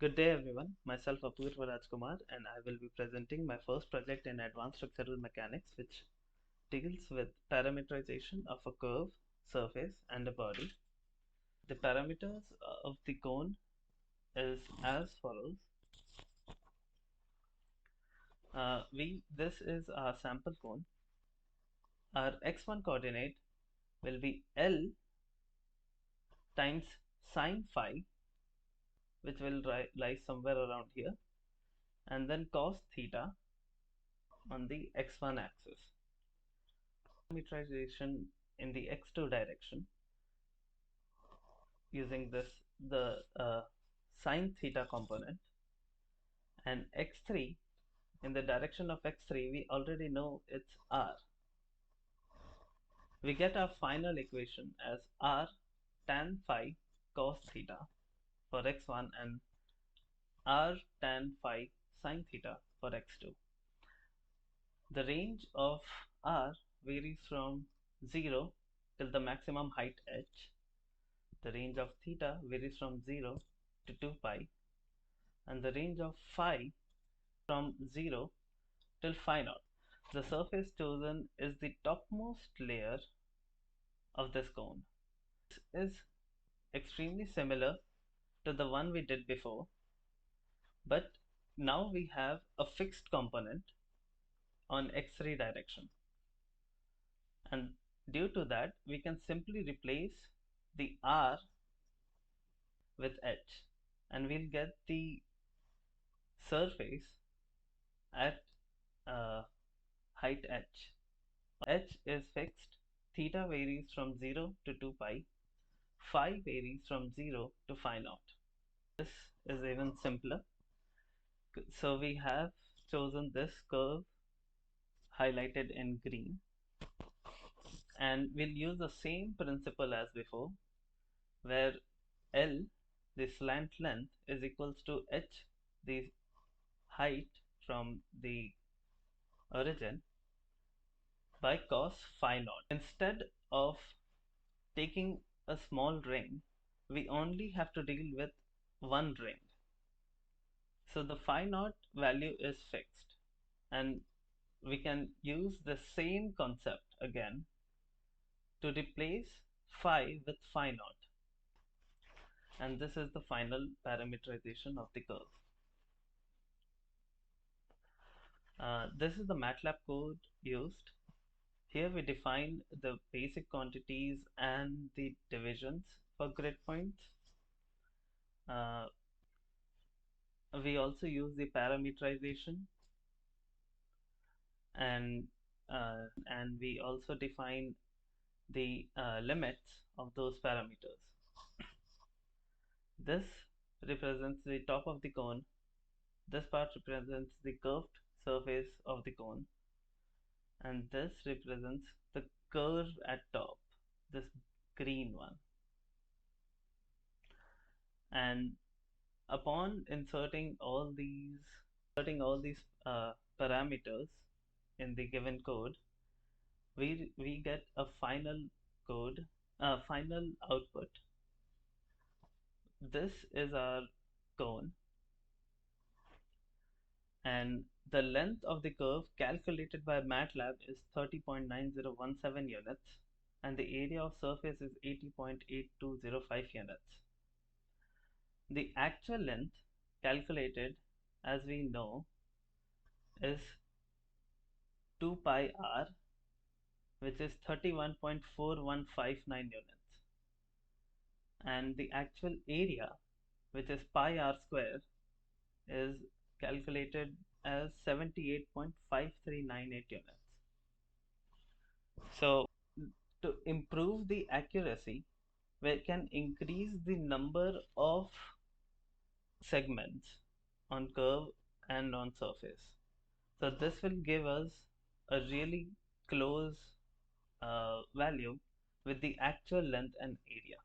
Good day everyone, myself Apurva Rajkumar and I will be presenting my first project in Advanced Structural Mechanics which deals with parameterization of a curve, surface and a body. The parameters of the cone is as follows. This is our sample cone. Our x1 coordinate will be L times sine phi, which will lie somewhere around here, and then cos theta on the x1 axis. Parameterization in the x2 direction using the sine theta component, and x3 in the direction of x3 we already know it's r. We get our final equation as r tan phi cos theta for x1 and r tan phi sine theta for x2. The range of r varies from 0 till the maximum height h. The range of theta varies from 0 to 2 pi, and the range of phi from 0 till phi naught. The surface chosen is the topmost layer of this cone. This is extremely similar to the one we did before, but now we have a fixed component on x3 direction, and due to that we can simply replace the r with h and we'll get the surface at height h. H is fixed, theta varies from 0 to 2 pi, phi varies from 0 to phi naught. This is even simpler. So we have chosen this curve highlighted in green, and we'll use the same principle as before, where L, the slant length, is equals to h, the height from the origin, by cos phi naught. Instead of taking a small ring, we only have to deal with one ring. So the phi naught value is fixed, and we can use the same concept again to replace phi with phi naught, and this is the final parameterization of the curve. This is the MATLAB code used. Here we define the basic quantities and the divisions for grid points. We also use the parameterization, and we also define the limits of those parameters. This represents the top of the cone. This part represents the curved surface of the cone, and this represents the curve at top, this green one. And upon inserting all these parameters in the given code, we get a final output. This is our cone, and the length of the curve calculated by MATLAB is 30.9017 units, and the area of surface is 80.8205 units. The actual length calculated, as we know, is 2 pi r, which is 31.4159 units, and the actual area, which is pi r square, is calculated as 78.5398 units. So to improve the accuracy, we can increase the number of segments on curve and on surface. So this will give us a really close value with the actual length and area.